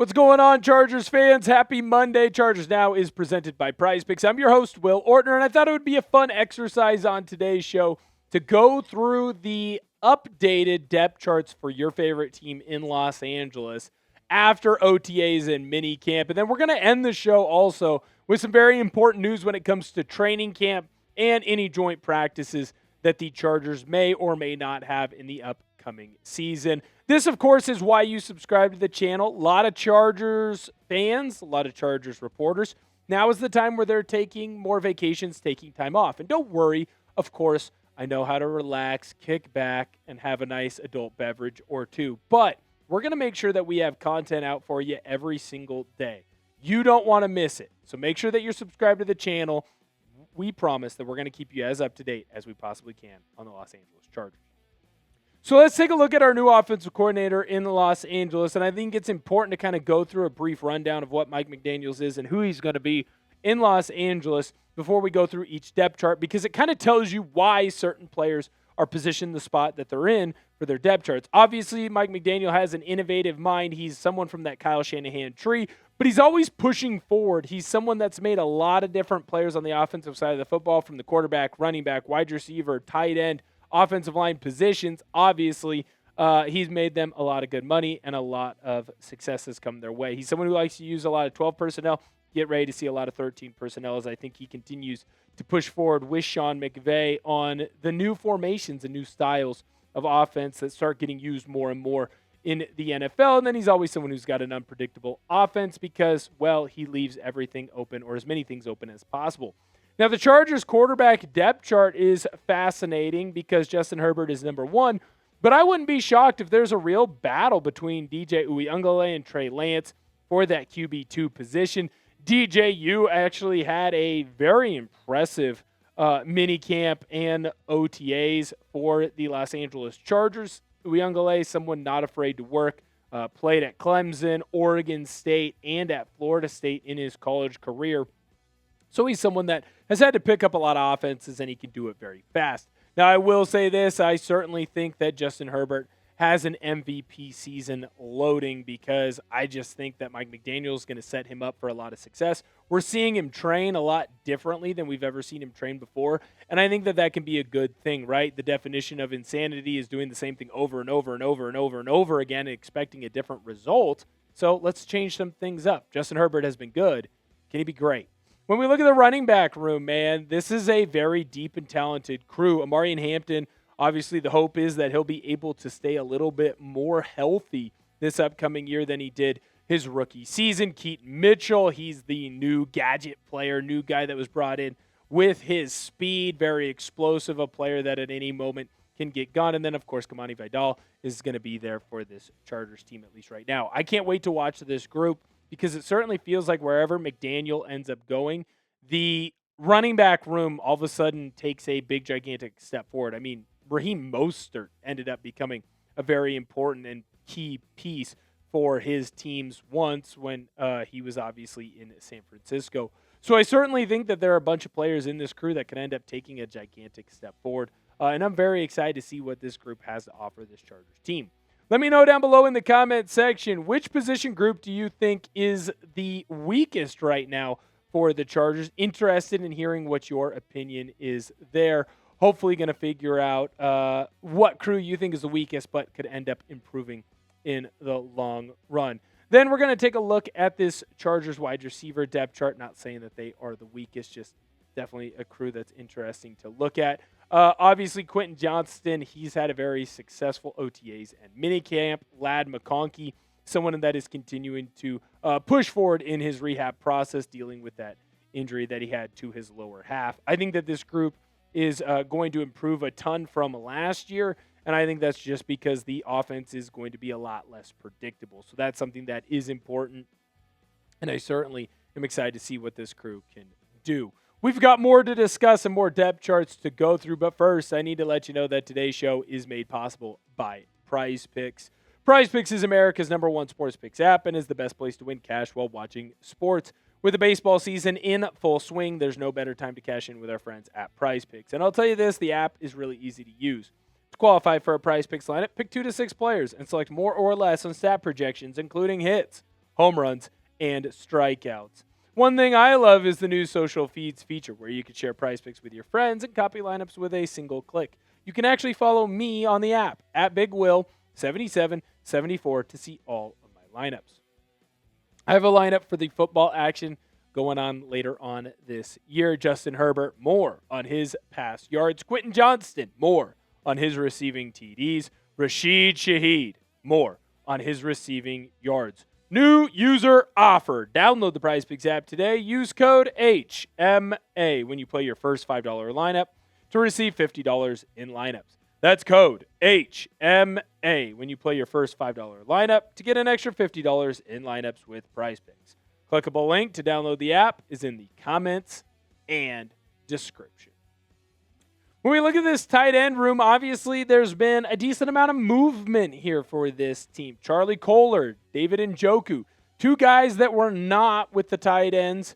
What's going on, Chargers fans? Happy Monday. Chargers Now is presented by Prize Picks. I'm your host, Will Ortner, and I thought it would be a fun exercise on today's show to go through the updated depth charts for your favorite team in Los Angeles after OTAs and minicamp. And then we're going to end the show also with some very important news when it comes to training camp and any joint practices that the Chargers may or may not have in the upcoming season. This, of course, is why you subscribe to the channel. A lot of Chargers fans, a lot of Chargers reporters. Now is the time where they're taking more vacations, taking time off. And don't worry, of course, I know how to relax, kick back, and have a nice adult beverage or two. But we're going to make sure that we have content out for you every single day. You don't want to miss it. So make sure that you're subscribed to the channel. We promise that we're going to keep you as up to date as we possibly can on the Los Angeles Chargers. So let's take a look at our new offensive coordinator in Los Angeles, and I think it's important to kind of go through a brief rundown of what Mike McDaniels is and who he's going to be in Los Angeles before we go through each depth chart, because it kind of tells you why certain players are positioned the spot that they're in for their depth charts. Obviously, Mike McDaniel has an innovative mind. He's someone from that Kyle Shanahan tree, but he's always pushing forward. He's someone that's made a lot of different players on the offensive side of the football, from the quarterback, running back, wide receiver, tight end, offensive line positions. Obviously, he's made them a lot of good money, and a lot of success has come their way. He's someone who likes to use a lot of 12 personnel. Get ready to see a lot of 13 personnel as I think he continues to push forward with Sean McVay on the new formations and new styles of offense that start getting used more and more in the NFL. And then he's always someone who's got an unpredictable offense because, well, he leaves everything open, or as many things open as possible. Now, the Chargers quarterback depth chart is fascinating because Justin Herbert is number one, but I wouldn't be shocked if there's a real battle between DJ Uiagalelei and Trey Lance for that QB2 position. DJU actually had a very impressive minicamp and OTAs for the Los Angeles Chargers. Uiagalelei, someone not afraid to work, played at Clemson, Oregon State, and at Florida State in his college career. So he's someone that has had to pick up a lot of offenses, and he can do it very fast. Now, I will say this. I certainly think that Justin Herbert has an MVP season loading because I just think that Mike McDaniel is going to set him up for a lot of success. We're seeing him train a lot differently than we've ever seen him train before, and I think that that can be a good thing, right? The definition of insanity is doing the same thing over and over and over and over and over again and expecting a different result. So let's change some things up. Justin Herbert has been good. Can he be great? When we look at the running back room, man, this is a very deep and talented crew. Omarion Hampton, obviously the hope is that he'll be able to stay a little bit more healthy this upcoming year than he did his rookie season. Keaton Mitchell, he's the new gadget player, new guy that was brought in with his speed, very explosive, a player that at any moment can get gone. And then, of course, Kimani Vidal is going to be there for this Chargers team, at least right now. I can't wait to watch this group, because it certainly feels like wherever McDaniel ends up going, the running back room all of a sudden takes a big, gigantic step forward. I mean, Raheem Mostert ended up becoming a very important and key piece for his teams once when he was obviously in San Francisco. So I certainly think that there are a bunch of players in this crew that can end up taking a gigantic step forward. And I'm very excited to see what this group has to offer this Chargers team. Let me know down below in the comment section, which position group do you think is the weakest right now for the Chargers? Interested in hearing what your opinion is there. Hopefully going to figure out what crew you think is the weakest but could end up improving in the long run. Then we're going to take a look at this Chargers wide receiver depth chart. Not saying that they are the weakest, just definitely a crew that's interesting to look at. Obviously, Quentin Johnston, he's had a very successful OTAs and minicamp. Lad McConkey, someone that is continuing to push forward in his rehab process, dealing with that injury that he had to his lower half. I think that this group is going to improve a ton from last year, and I think that's just because the offense is going to be a lot less predictable. So that's something that is important, and I certainly am excited to see what this crew can do. We've got more to discuss and more depth charts to go through, but first, I need to let you know that today's show is made possible by Prize Picks. Prize Picks is America's #1 sports picks app and is the best place to win cash while watching sports. With the baseball season in full swing, there's no better time to cash in with our friends at Prize Picks. And I'll tell you this, the app is really easy to use. To qualify for a Prize Picks lineup, pick 2 to 6 players and select more or less on stat projections, including hits, home runs, and strikeouts. One thing I love is the new social feeds feature where you can share prize picks with your friends and copy lineups with a single click. You can actually follow me on the app at BigWill7774 to see all of my lineups. I have a lineup for the football action going on later on this year. Justin Herbert, more on his pass yards. Quentin Johnston, more on his receiving TDs. Rashid Shaheed, more on his receiving yards. New user offer. Download the Prize Picks app today. Use code HMA when you play your first $5 lineup to receive $50 in lineups. That's code HMA when you play your first $5 lineup to get an extra $50 in lineups with Prize Picks. Clickable link to download the app is in the comments and description. When we look at this tight end room, obviously there's been a decent amount of movement here for this team. Charlie Kolar, David Njoku, two guys that were not with the tight ends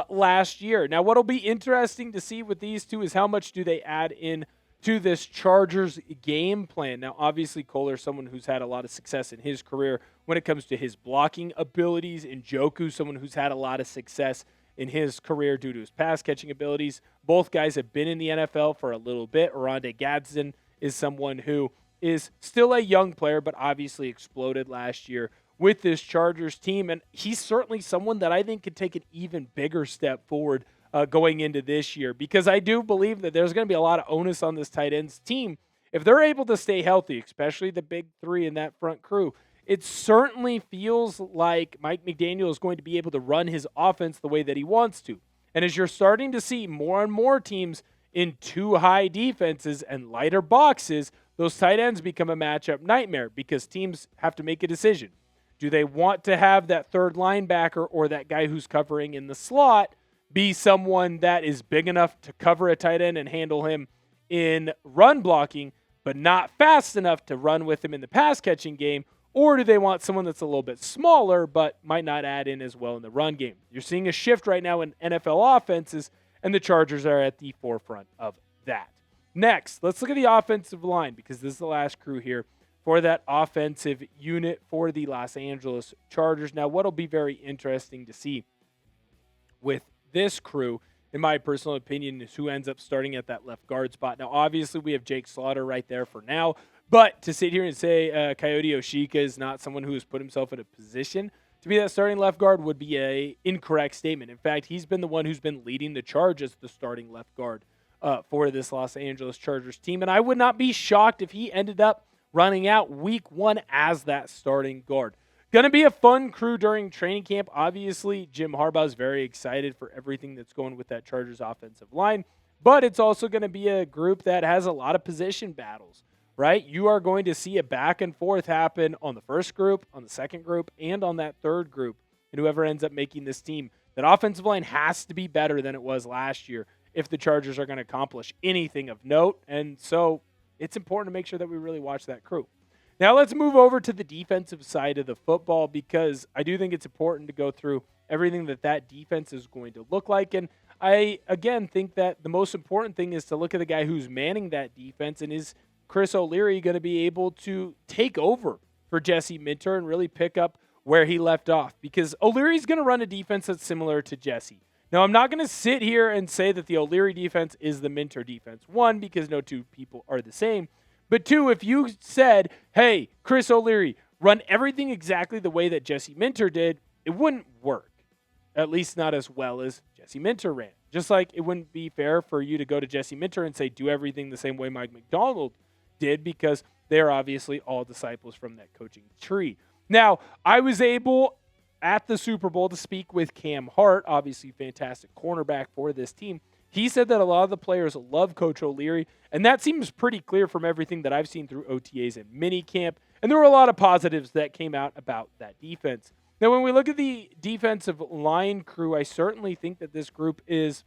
last year. Now, what'll be interesting to see with these two is how much do they add in to this Chargers game plan. Now, obviously, Kolar is someone who's had a lot of success in his career when it comes to his blocking abilities. Njoku, someone who's had a lot of success in his career due to his pass-catching abilities. Both guys have been in the NFL for a little bit. Oronde Gadsden is someone who is still a young player, but obviously exploded last year with this Chargers team. And he's certainly someone that I think could take an even bigger step forward going into this year, because I do believe that there's going to be a lot of onus on this tight ends team. If they're able to stay healthy, especially the big three in that front crew, it certainly feels like Mike McDaniel is going to be able to run his offense the way that he wants to. And as you're starting to see more and more teams in two high defenses and lighter boxes, those tight ends become a matchup nightmare because teams have to make a decision. Do they want to have that third linebacker or that guy who's covering in the slot be someone that is big enough to cover a tight end and handle him in run blocking, but not fast enough to run with him in the pass catching game? Or do they want someone that's a little bit smaller but might not add in as well in the run game? You're seeing a shift right now in NFL offenses, and the Chargers are at the forefront of that. Next, let's look at the offensive line, because this is the last crew here for that offensive unit for the Los Angeles Chargers. Now, what'll be very interesting to see with this crew, in my personal opinion, is who ends up starting at that left guard spot. Now, obviously, we have Jake Slaughter right there for now, but to sit here and say Coyote Oshika is not someone who has put himself in a position to be that starting left guard would be an incorrect statement. In fact, he's been the one who's been leading the charge as the starting left guard for this Los Angeles Chargers team, and I would not be shocked if he ended up running out week one as that starting guard. Going to be a fun crew during training camp. Obviously, Jim Harbaugh is very excited for everything that's going with that Chargers offensive line, but it's also going to be a group that has a lot of position battles, right? You are going to see a back and forth happen on the first group, on the second group, and on that third group. And whoever ends up making this team, that offensive line has to be better than it was last year if the Chargers are going to accomplish anything of note. And so it's important to make sure that we really watch that crew. Now let's move over to the defensive side of the football, because I do think it's important to go through everything that defense is going to look like. And I, again, think that the most important thing is to look at the guy who's manning that defense, and is Chris O'Leary going to be able to take over for Jesse Minter and really pick up where he left off? Because O'Leary's going to run a defense that's similar to Jesse. Now, I'm not going to sit here and say that the O'Leary defense is the Minter defense. One, because no two people are the same. But two, if you said, hey, Chris O'Leary, run everything exactly the way that Jesse Minter did, it wouldn't work. At least not as well as Jesse Minter ran. Just like it wouldn't be fair for you to go to Jesse Minter and say, do everything the same way Mike Macdonald did, because they're obviously all disciples from that coaching tree. Now, I was able at the Super Bowl to speak with Cam Hart, obviously fantastic cornerback for this team. He said that a lot of the players love Coach O'Leary, and that seems pretty clear from everything that I've seen through OTAs and minicamp, and there were a lot of positives that came out about that defense. Now, when we look at the defensive line crew, I certainly think that this group is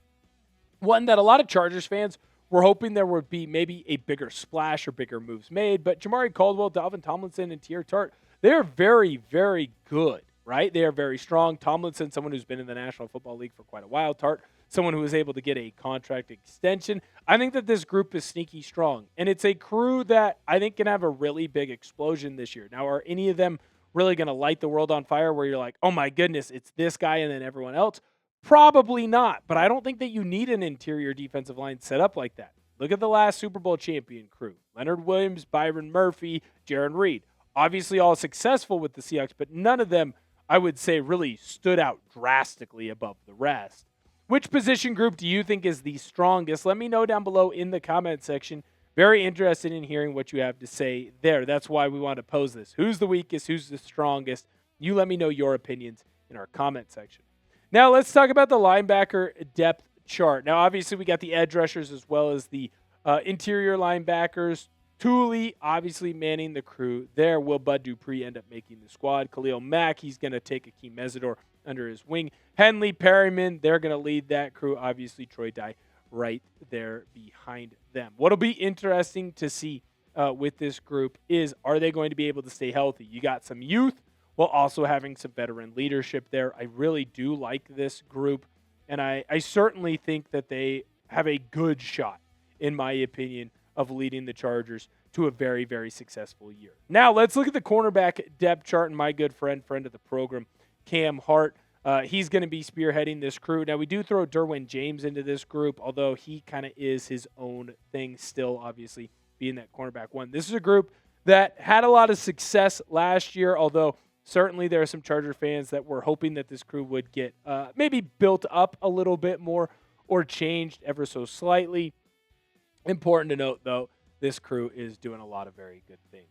one that a lot of Chargers fans were hoping there would be maybe a bigger splash or bigger moves made, but Jamari Caldwell, Dalvin Tomlinson, and Tier Tart, they're very, very good, right? They are very strong. Tomlinson, someone who's been in the National Football League for quite a while. Tart, someone who was able to get a contract extension. I think that this group is sneaky strong, and it's a crew that I think can have a really big explosion this year. Now, are any of them really going to light the world on fire where you're like, oh my goodness, it's this guy and then everyone else? Probably not, but I don't think that you need an interior defensive line set up like that. Look at the last Super Bowl champion crew. Leonard Williams, Byron Murphy, Jaron Reed. Obviously all successful with the Seahawks, but none of them, I would say, really stood out drastically above the rest. Which position group do you think is the strongest? Let me know down below in the comment section. Very interested in hearing what you have to say there. That's why we want to pose this. Who's the weakest? Who's the strongest? You let me know your opinions in our comment section. Now let's talk about the linebacker depth chart. Now, obviously, we got the edge rushers as well as the interior linebackers. Thule, obviously, manning the crew there. Will Bud Dupree end up making the squad? Khalil Mack, he's going to take Akeem Mesidor under his wing. Henley, Perryman, they're going to lead that crew. Obviously, Troy Dye right there behind them. What'll be interesting to see with this group is, are they going to be able to stay healthy? You got some youth while also having some veteran leadership there. I really do like this group, and I certainly think that they have a good shot, in my opinion, of leading the Chargers to a very, very successful year. Now, let's look at the cornerback depth chart, and my good friend of the program, Cam Hart. He's going to be spearheading this crew. Now, we do throw Derwin James into this group, although he kind of is his own thing still, obviously, being that cornerback one. This is a group that had a lot of success last year, although certainly there are some Charger fans that were hoping that this crew would get maybe built up a little bit more or changed ever so slightly. Important to note, though, this crew is doing a lot of very good things.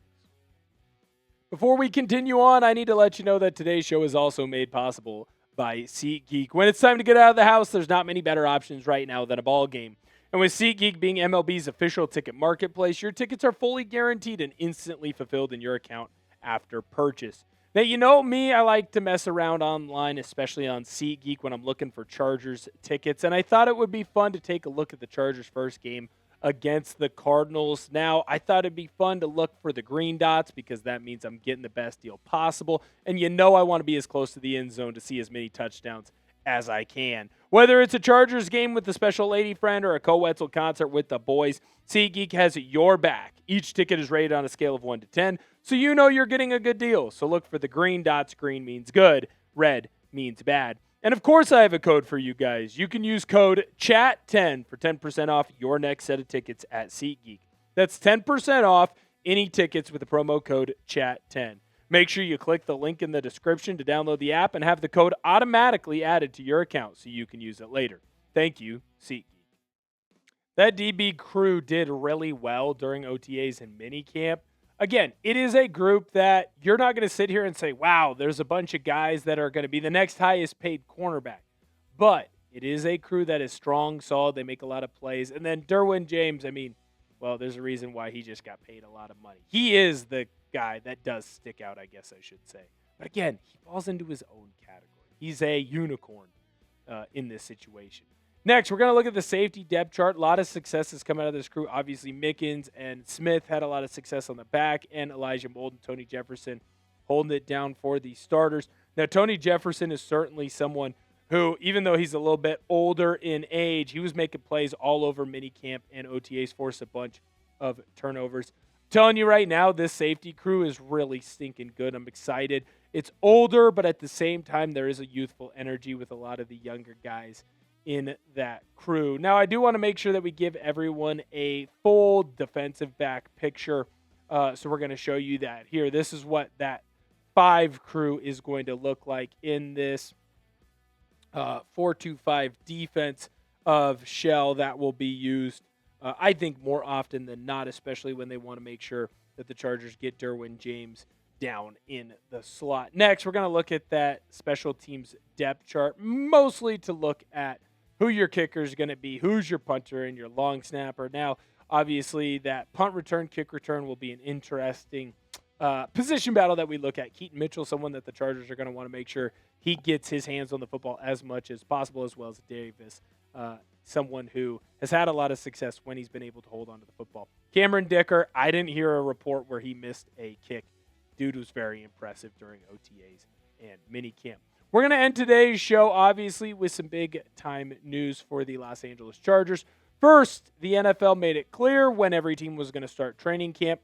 Before we continue on, I need to let you know that today's show is also made possible by SeatGeek. When it's time to get out of the house, there's not many better options right now than a ball game. And with SeatGeek being MLB's official ticket marketplace, your tickets are fully guaranteed and instantly fulfilled in your account after purchase. Now, you know me, I like to mess around online, especially on SeatGeek when I'm looking for Chargers tickets. And I thought it would be fun to take a look at the Chargers' first game against the Cardinals. Now, I thought it'd be fun to look for the green dots because that means I'm getting the best deal possible. And you know I want to be as close to the end zone to see as many touchdowns as I can. Whether it's a Chargers game with a special lady friend or a Co-Wetzel concert with the boys, SeatGeek has your back. Each ticket is rated on a scale of 1 to 10, so you know you're getting a good deal. So look for the green dots. Green means good. Red means bad. And of course, I have a code for you guys. You can use code CHAT10 for 10% off your next set of tickets at SeatGeek. That's 10% off any tickets with the promo code CHAT10. Make sure you click the link in the description to download the app and have the code automatically added to your account so you can use it later. Thank you, SeatGeek. That DB crew did really well during OTAs and minicamp. Again, it is a group that you're not going to sit here and say, wow, there's a bunch of guys that are going to be the next highest paid cornerback. But it is a crew that is strong, solid. They make a lot of plays. And then Derwin James, well, there's a reason why he just got paid a lot of money. He is the guy that does stick out, I guess I should say. But again, he falls into his own category. He's a unicorn in this situation. Next, we're going to look at the safety depth chart. A lot of successes come out of this crew. Obviously, Mickens and Smith had a lot of success on the back, and Elijah Molden, Tony Jefferson holding it down for the starters. Now, Tony Jefferson is certainly someone who, even though he's a little bit older in age, he was making plays all over minicamp and OTAs, forced a bunch of turnovers. I'm telling you right now, this safety crew is really stinking good. I'm excited. It's older, but at the same time, there is a youthful energy with a lot of the younger guys in that crew. Now, I do want to make sure that we give everyone a full defensive back picture. So we're going to show you that here. This is what that 5 crew is going to look like in this 4-2-5 defense of shell that will be used, I think, more often than not, especially when they want to make sure that the Chargers get Derwin James down in the slot. Next, we're going to look at that special teams depth chart, mostly to look at who your kicker is going to be, who's your punter and your long snapper. Now, obviously, that punt return, kick return will be an interesting position battle that we look at. Keaton Mitchell, someone that the Chargers are going to want to make sure he gets his hands on the football as much as possible, as well as Davis, someone who has had a lot of success when he's been able to hold on to the football. Cameron Dicker, I didn't hear a report where he missed a kick. Dude was very impressive during OTAs and minicamp. We're going to end today's show, obviously, with some big-time news for the Los Angeles Chargers. First, the NFL made it clear when every team was going to start training camp.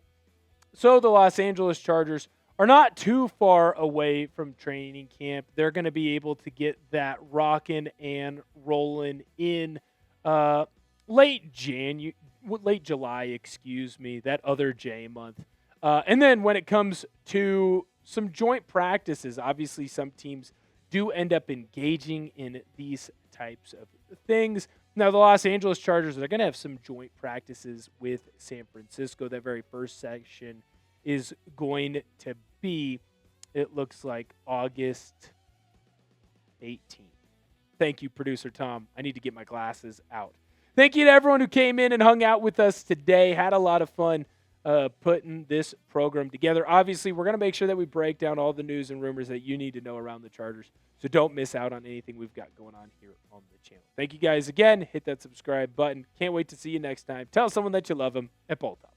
So the Los Angeles Chargers are not too far away from training camp. They're going to be able to get that rocking and rolling in late July, that other J month. And then when it comes to some joint practices, obviously some teams do end up engaging in these types of things. Now, the Los Angeles Chargers are going to have some joint practices with San Francisco. That very first section is going to be, it looks like, August 18th. Thank you, Producer Tom. I need to get my glasses out. Thank you to everyone who came in and hung out with us today. Had a lot of fun putting this program together. Obviously, we're going to make sure that we break down all the news and rumors that you need to know around the Chargers. So don't miss out on anything we've got going on here on the channel. Thank you guys again. Hit that subscribe button. Can't wait to see you next time. Tell someone that you love them at Bolt Talk.